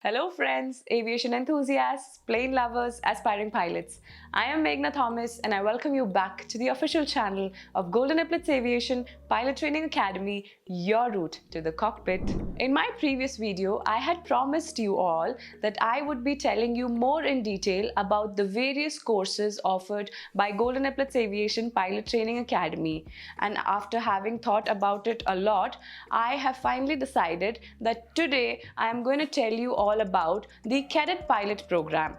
Hello friends, aviation enthusiasts, plane lovers, aspiring pilots. I am Meghna Thomas and I welcome you back to the official channel of Epaulettes Aviation Pilot Training Academy, your route to the cockpit. In my previous video, I had promised you all that I would be telling you more in detail about the various courses offered by Epaulettes Aviation Pilot Training Academy. And after having thought about it a lot, I have finally decided that today I am going to tell you all about the Cadet Pilot program.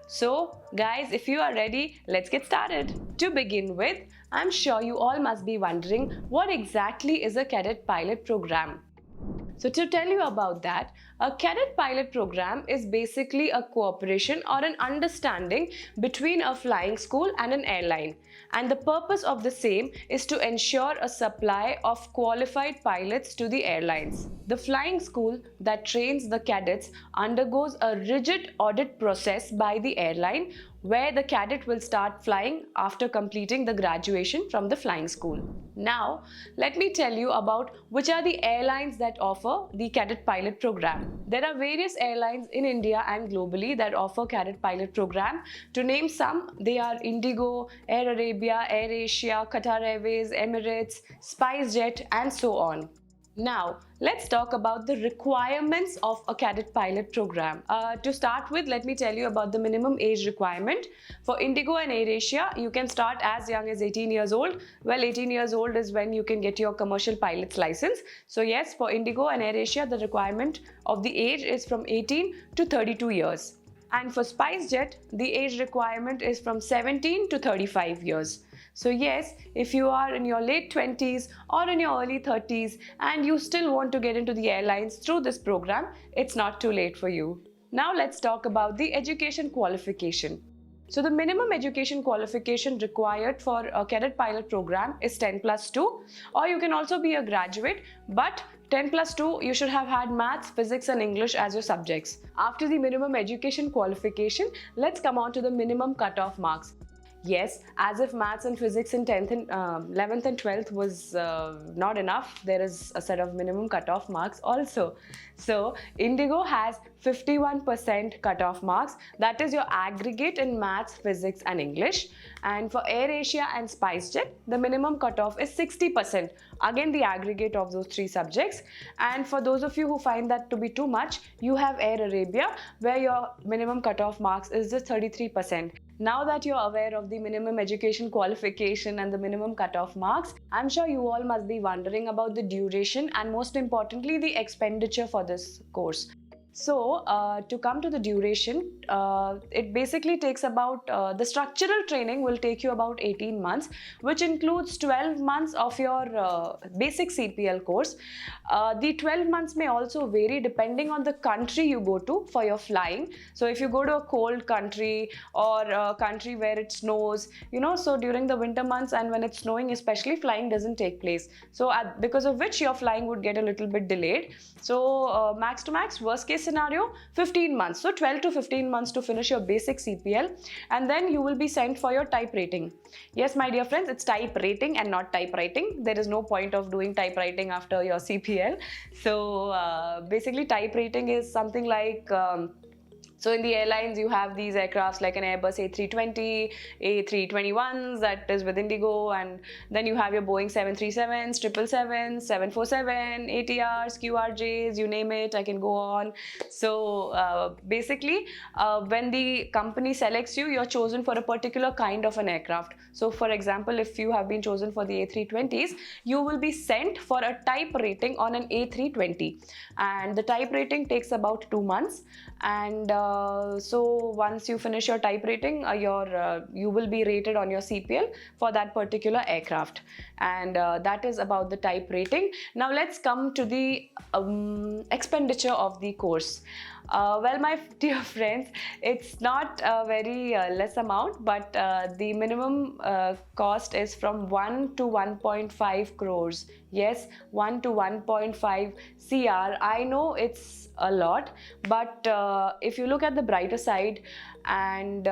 So, guys, if you are ready, let's get started. To begin with, I'm sure you all must be wondering what exactly is a Cadet Pilot program. So to tell you about that, a cadet pilot program is basically a cooperation or an understanding between a flying school and an airline. And the purpose of the same is to ensure a supply of qualified pilots to the airlines. The flying school that trains the cadets undergoes a rigid audit process by the airline where the cadet will start flying after completing the graduation from the flying school. Now, let me tell you about which are the airlines that offer the Cadet Pilot program. There are various airlines in India and globally that offer Cadet Pilot program. To name some, they are Indigo, Air Arabia, Air Asia, Qatar Airways, Emirates, SpiceJet, and so on. Now, let's talk about the requirements of a cadet pilot program. To start with, let me tell you about the minimum age requirement. For Indigo and AirAsia, you can start as young as 18 years old. Well, 18 years old is when you can get your commercial pilot's license. So yes, for Indigo and AirAsia, the requirement of the age is from 18 to 32 years. And for SpiceJet, the age requirement is from 17 to 35 years. So yes, if you are in your late 20s or in your early 30s and you still want to get into the airlines through this program, it's not too late for you. Now let's talk about the education qualification. So the minimum education qualification required for a cadet pilot program is 10 plus 2, or you can also be a graduate, but 10 plus 2, you should have had maths, physics and English as your subjects. After the minimum education qualification, let's come on to the minimum cutoff marks. Yes, as if maths and physics in 10th and 11th and 12th was not enough, there is a set of minimum cutoff marks also. So Indigo has 51% cutoff marks, that is your aggregate in maths, physics and English. And for AirAsia and SpiceJet, the minimum cutoff is 60%, again the aggregate of those three subjects. And for those of you who find that to be too much, you have Air Arabia where your minimum cutoff marks is just 33%. Now that you're aware of the minimum education qualification and the minimum cutoff marks, I'm sure you all must be wondering about the duration and most importantly the expenditure for this course. So, to come to the duration, it basically takes about, the structural training will take you about 18 months, which includes 12 months of your basic CPL course. The 12 months may also vary depending on the country you go to for your flying. So, if you go to a cold country or a country where it snows, so during the winter months and when it's snowing especially, flying doesn't take place. So, because of which your flying would get a little bit delayed. So, max to max, worst case scenario, 15 months. So 12 to 15 months to finish your basic CPL, and then you will be sent for your type rating. Yes, my dear friends, it's type rating and not typewriting. There is no point of doing typewriting after your CPL. So basically type rating is something like so in the airlines, you have these aircrafts like an Airbus A320, A321s, that is with Indigo, and then you have your Boeing 737s, 777s, 747, ATRs, QRJs, you name it, I can go on. So basically, when the company selects you, you're chosen for a particular kind of an aircraft. So for example, if you have been chosen for the A320s, you will be sent for a type rating on an A320. And the type rating takes about 2 months. And so once you finish your type rating, you will be rated on your CPL for that particular aircraft. And that is about the type rating. Now let's come to the expenditure of the course. Well, my dear friends, it's not a very less amount, but the minimum cost is from 1 to 1.5 crores. Yes, 1 to 1.5 CR. I know it's a lot, but if you look at the brighter side, and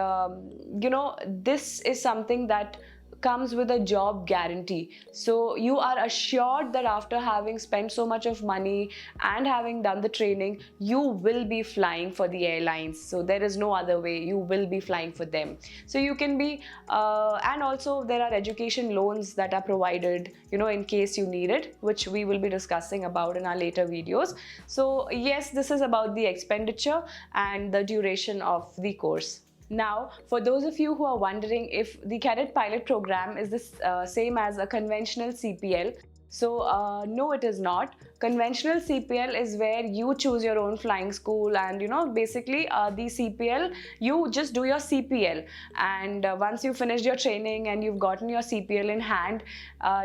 this is something that comes with a job guarantee. So you are assured that after having spent so much of money and having done the training, you will be flying for the airlines. So there is no other way, you will be flying for them. So you can be and also there are education loans that are provided, in case you need it, which we will be discussing about in our later videos. So yes, this is about the expenditure and the duration of the course. Now, for those of you who are wondering if the Cadet Pilot Program is the same as a conventional CPL, so no, it is not. Conventional CPL is where you choose your own flying school, and basically the CPL, you just do your CPL, and once you finished your training and you've gotten your CPL in hand,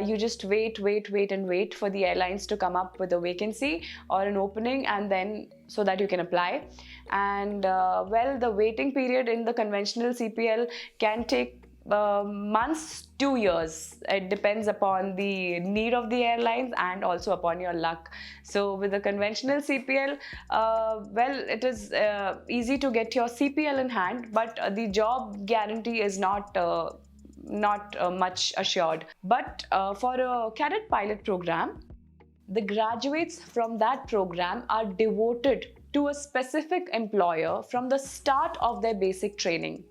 you just wait for the airlines to come up with a vacancy or an opening, and then so that you can apply. And well, the waiting period in the conventional CPL can take months to years. It depends upon the need of the airlines and also upon your luck. So with the conventional CPL, well, it is easy to get your CPL in hand, but the job guarantee is not much assured. But for a cadet pilot program, the graduates from that program are devoted to a specific employer from the start of their basic training.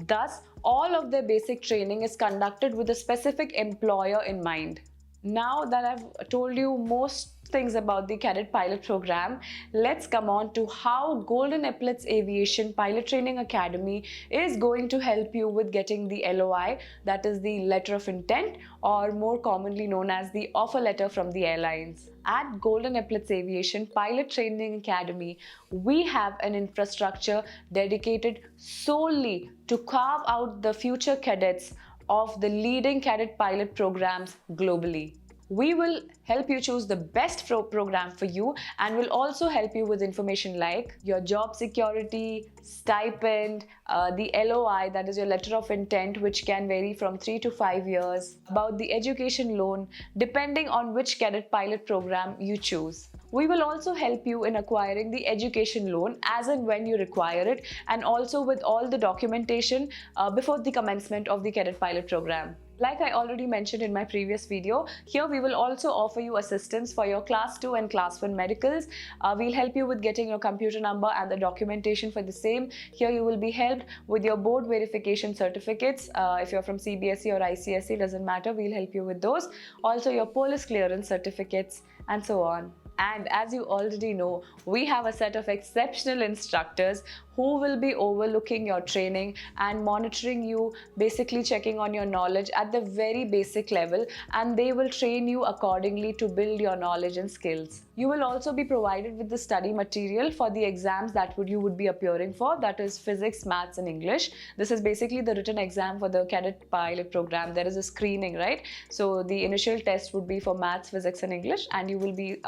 Thus, all of their basic training is conducted with a specific employer in mind. Now that I've told you most things about the Cadet Pilot Program, let's come on to how Golden Epaulettes Aviation Pilot Training Academy is going to help you with getting the LOI, that is the Letter of Intent, or more commonly known as the offer letter from the airlines. At Golden Epaulettes Aviation Pilot Training Academy, we have an infrastructure dedicated solely to carve out the future cadets of the leading cadet pilot programs globally. We will help you choose the best program for you, and will also help you with information like your job security, stipend, the LOI, that is your letter of intent, which can vary from 3 to 5 years, about the education loan, depending on which cadet pilot program you choose. We will also help you in acquiring the education loan as and when you require it, and also with all the documentation before the commencement of the cadet pilot program. Like I already mentioned in my previous video, here we will also offer you assistance for your Class 2 and Class 1 medicals. We'll help you with getting your computer number and the documentation for the same. Here you will be helped with your board verification certificates. If you're from CBSE or ICSE, doesn't matter, we'll help you with those. Also your police clearance certificates and so on. And as you already know, we have a set of exceptional instructors who will be overlooking your training and monitoring you, basically checking on your knowledge at the very basic level, and they will train you accordingly to build your knowledge and skills. You will also be provided with the study material for the exams that you would be appearing for, that is physics, maths and English. This is basically the written exam for the cadet pilot program. There is a screening, right? So the initial test would be for maths, physics and English, and you will be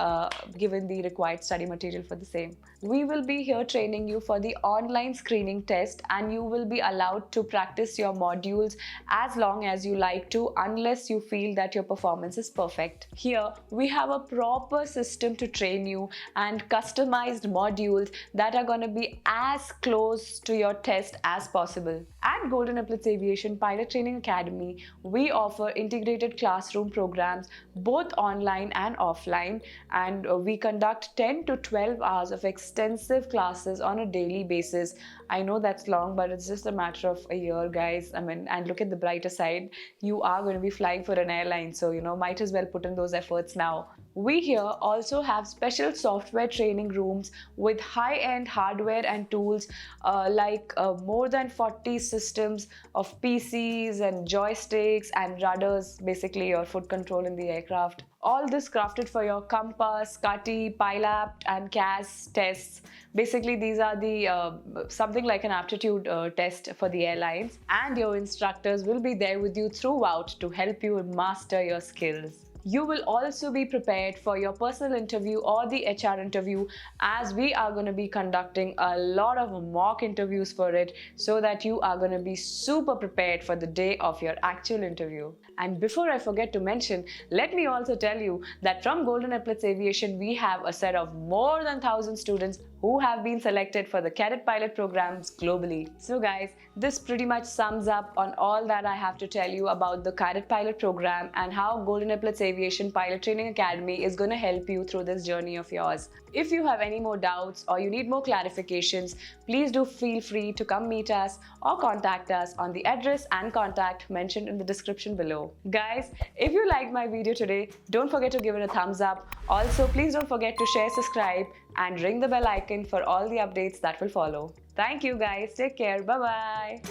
given the required study material for the same. We will be here training you for the online screening test, and you will be allowed to practice your modules as long as you like to, unless you feel that your performance is perfect. Here we have a proper system to train you and customized modules that are going to be as close to your test as possible. At Golden Epaulettes Aviation Pilot Training Academy, we offer integrated classroom programs both online and offline, and we conduct 10 to 12 hours of extensive classes on a daily basis. I know that's long, but it's just a matter of a year, guys. I mean, and look at the brighter side, you are going to be flying for an airline, so might as well put in those efforts now. We here also have special software training rooms with high-end hardware and tools like more than 40 systems of PCs and joysticks and rudders, basically your foot control in the aircraft. All this crafted for your compass, CATI, PILAP and CAS tests. Basically, these are the something like an aptitude test for the airlines, and your instructors will be there with you throughout to help you master your skills. You will also be prepared for your personal interview or the HR interview, as we are going to be conducting a lot of mock interviews for it, so that you are going to be super prepared for the day of your actual interview. And before I forget to mention, let me also tell you that from Golden Epaulettes Aviation, we have a set of more than 1,000 students who have been selected for the Cadet pilot programs globally. So guys, this pretty much sums up on all that I have to tell you about the Cadet pilot program and how Golden Epaulettes Aviation Pilot Training Academy is going to help you through this journey of yours. If you have any more doubts or you need more clarifications, please do feel free to come meet us or contact us on the address and contact mentioned in the description below. Guys, if you liked my video today, don't forget to give it a thumbs up. Also, please don't forget to share, subscribe and ring the bell icon for all the updates that will follow. Thank you guys. Take care. Bye-bye.